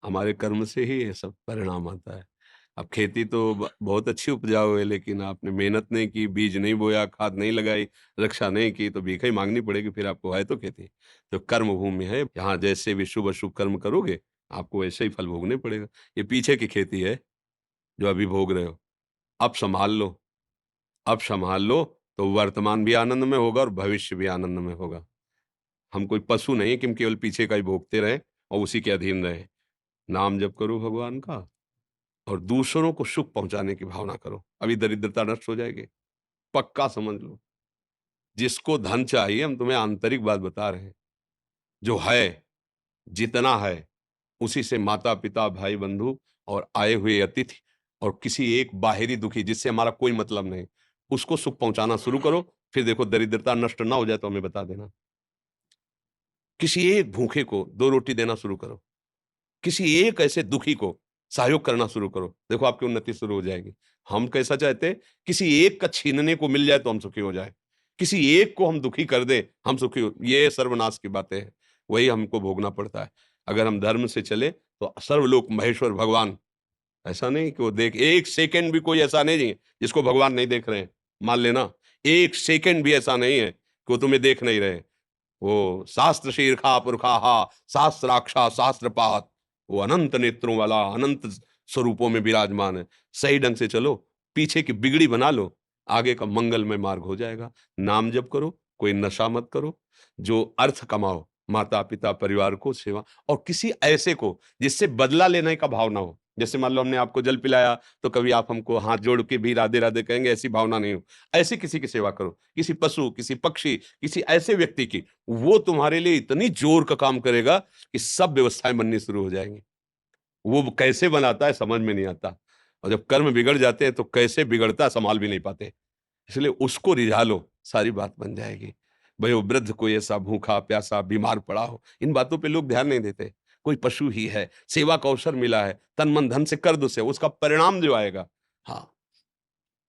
हमारे कर्म से ही ये सब परिणाम आता है। अब खेती तो बहुत अच्छी उपजाऊ है, लेकिन आपने मेहनत नहीं की, बीज नहीं बोया, खाद नहीं लगाई, रक्षा नहीं की, तो भीख ही मांगनी पड़ेगी। फिर आपको है तो खेती। तो कर्म भूमि है, यहाँ जैसे भी शुभ अशुभ कर्म करोगे, आपको वैसे ही फल भोगने पड़ेगा। ये पीछे की खेती है जो अभी भोग रहे हो। अब संभाल लो, अब संभाल लो, तो वर्तमान भी आनंद में होगा और भविष्य भी आनंद में होगा। हम कोई पशु नहीं कि हम केवल पीछे का ही भोगते रहें और उसी के अधीन रहें। नाम जप करो भगवान का और दूसरों को सुख पहुंचाने की भावना करो, अभी दरिद्रता नष्ट हो जाएगी। पक्का समझ लो। जिसको धन चाहिए, हम तुम्हें आंतरिक बात बता रहे हैं, जो है, जितना है, उसी से माता-पिता, भाई-बंधु और आए हुए अतिथि और किसी एक बाहरी दुखी जिससे हमारा कोई मतलब नहीं, उसको सुख पहुंचाना शुरू करो। फिर देखो दरिद्रता नष्ट ना हो जाए तो हमें बता देना। किसी एक भूखे को 2 रोटी देना शुरू करो। किसी एक ऐसे दुखी को सहयोग करना शुरू करो, देखो आपकी उन्नति शुरू हो जाएगी। हम कैसा चाहते हैं, किसी एक का छीनने को मिल जाए तो हम सुखी हो जाएँ। किसी एक को हम दुखी कर दें, हम सुखी हो, ये सर्वनाश की बातें हैं। वही हमको भोगना पड़ता है। अगर हम धर्म से चले तो सर्वलोक महेश्वर भगवान, ऐसा नहीं कि वो देख, 1 सेकंड भी कोई ऐसा नहीं है जिसको भगवान नहीं देख रहे हैं। मान लेना, 1 सेकंड भी ऐसा नहीं है कि वो तुम्हें देख नहीं रहे। वो शास्त्र शीर्षा पुरखाहा सहस्राक्षा सहस्त्रपात, वो अनंत नेत्रों वाला अनंत स्वरूपों में विराजमान है। सही ढंग से चलो, पीछे की बिगड़ी बना लो, आगे का मंगलमय मार्ग हो जाएगा। नाम जप करो, कोई नशा मत करो, जो अर्थ कमाओ, माता पिता परिवार को सेवा, और किसी ऐसे को जिससे बदला लेने का भाव ना हो। जैसे मान लो हमने आपको जल पिलाया, तो कभी आप हमको हाथ जोड़ के भी राधे राधे कहेंगे, ऐसी भावना नहीं हो। ऐसे किसी की सेवा करो, किसी पशु, किसी पक्षी, किसी ऐसे व्यक्ति की, वो तुम्हारे लिए इतनी जोर का काम करेगा कि सब व्यवस्थाएं बननी शुरू हो जाएंगी। वो कैसे बनाता है समझ में नहीं आता, और जब कर्म बिगड़ जाते हैं तो कैसे बिगड़ता है संभाल भी नहीं पाते। इसलिए उसको रिझा लो, सारी बात बन जाएगी। भाई वो वृद्ध कोई ऐसा भूखा प्यासा बीमार पड़ा हो, इन बातों पे लोग ध्यान नहीं देते। कोई पशु ही है, सेवा का अवसर मिला है, तन मन धन से कर दो से, उसका परिणाम जो आएगा। हाँ,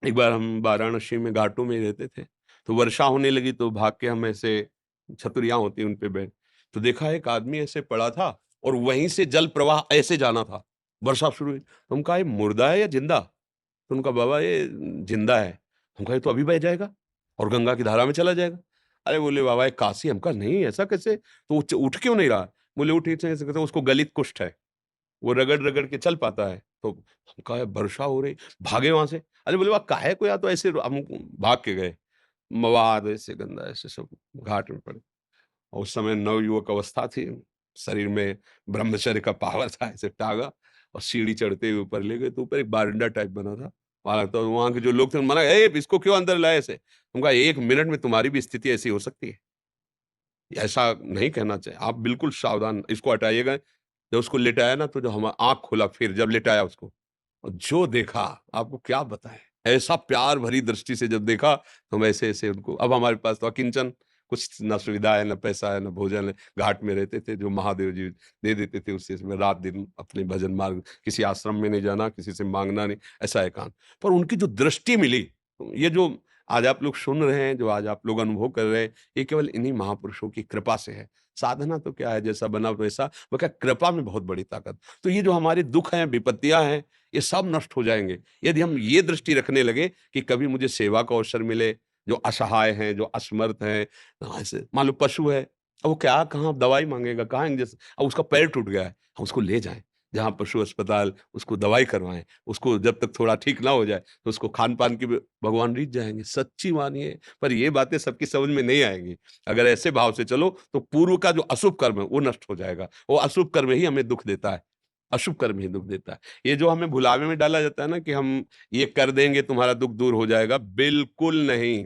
एक बार हम वाराणसी में घाटों में रहते थे, तो वर्षा होने लगी तो भाग के हम ऐसे, छतरियाँ होती हैं उन पे बैठ, तो देखा एक आदमी ऐसे पड़ा था और वहीं से जल प्रवाह ऐसे जाना था। वर्षा शुरू हुई, तो हम कहा ये मुर्दा है या जिंदा? तो उनका बाबा ये जिंदा है। हम कहा ये तो अभी बह जाएगा और गंगा की धारा में चला जाएगा। अरे बोले बाबा ये काशी। हम कहा नहीं ऐसा कैसे? तो वो उठ क्यों नहीं रहा? बोले उठ ऐसे कैसे, उसको गलित कुष्ठ है, वो रगड़-रगड़ के चल पाता है। तो हम कहा वर्षा हो रही, भागे वहाँ से। अरे बोले, "वाह! काहे को या तो ऐसे हम भाग के गए। मवाद ऐसे गंदा ऐसे सब घाट में पड़े। और उस समय नवयुवक अवस्था थी, शरीर में ब्रह्मचर्य का पावर था, ऐसे टाँगा और सीढ़ी चढ़ते हुए ऊपर ले गए, तो ऊपर एक बारंडा टाइप बना था। वहाँ तो वहाँ के जो लोग थे मना, "ए! इसको क्यों अंदर लाए ऐसे?" हम कहा, "1 मिनट में तुम्हारी भी स्थिति ऐसी हो सकती है। ऐसा नहीं कहना चाहिए। आप बिल्कुल सावधान, इसको हटाइएगा।" जब उसको लिटाया ना, तो जो हम आँख खोला, फिर जब लिटाया उसको, और जो देखा आपको क्या बताएँ। ऐसा प्यार भरी दृष्टि से जब देखा, तो हम ऐसे-ऐसे उनको, अब हमारे पास तो अकिंचन, कुछ ना सुविधा है, ना पैसा है, ना भोजन है। घाट में रहते थे, जो महादेव जी दे देते थे उसी में रात-दिन अपने भजन मार्ग, किसी आश्रम में नहीं जाना, किसी से माँगना नहीं, ऐसा एकांत। पर उनकी जो दृष्टि मिली, ये जो आज आप लोग सुन रहे हैं, जो आज आप लोग अनुभव कर रहे हैं, ये केवल इन्हीं महापुरुषों की कृपा से है। साधना तो क्या है, जैसा बना वैसा, वो क्या कृपा में बहुत बड़ी ताकत। तो ये जो हमारे दुःख हैं, विपत्तियाँ हैं, ये सब नष्ट हो जाएँगे, यदि हम ये दृष्टि रखने लगे कि कभी मुझे सेवा का अवसर मिले, जो असहाय हैं, जो असमर्थ हैं, ऐसे मान लो पशु है, अब वो क्या कहाँ दवाई माँगेगा, कहाँ इंजेक्शन, अब उसका पैर टूट गया है, हम उसको ले जाएँ, जहाँ पशु अस्पताल, उसको दवाई करवाएँ, उसको जब तक थोड़ा ठीक ना हो जाए, तो उसको खान-पान की ब भगवान रीझ जाएँगे, सच्ची मानिए। पर ये बातें सबकी समझ में नहीं आएँगी। अगर ऐसे भाव से चलो, तो पूर्व का जो अशुभ कर्म है, वो नष्ट हो जाएगा। वो अशुभ कर्म ही हमें दुःख देता है, अशुभ कर्म ही दुःख देता है। ये जो हमें भुलावे में डाला जाता है ना कि हम ये कर देंगे तुम्हारा दुःख दूर हो जाएगा, बिल्कुल नहीं।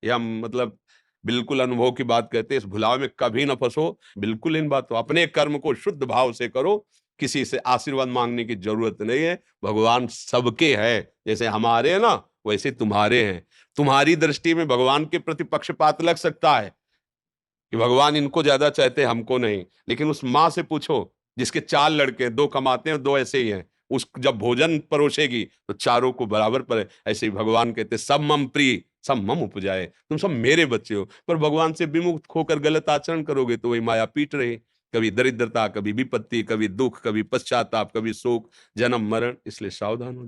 ये हम मतलब बिल्कुल अनुभव की बात कहते हैं, इस भुलावे में कभी ना फंसो। बिल्कुल इन बातों, अपने कर्म को शुद्ध भाव से करो, किसी से आशीर्वाद माँगने की ज़रूरत नहीं है। भगवान सबके हैं, जैसे हमारे हैं ना, वैसे तुम्हारे हैं। तुम्हारी दृष्टि में भगवान के प्रति पक्षपात लग सकता है कि भगवान इनको ज़्यादा चाहते हैं, हमको नहीं। लेकिन उस माँ से पूछो, जिसके 4 लड़के हैं, 2 कमाते हैं, 2 ऐसे ही हैं। उस जब भोजन परोसेगी, तो चारों को बराबर पर, ऐसे ही भगवान कहते हैं, सब मम प्रिय, सब मम उपजाए। तुम सब मेरे बच्चे हो। पर भगवान से विमुख होकर गलत आचरण करोगे, तो वही माया पीट रही। कभी दरिद्रता, कभी विपत्ति, कभी दुःख, कभी पश्चाताप, कभी शोक, जन्म, मरण, इसलिए सावधान हो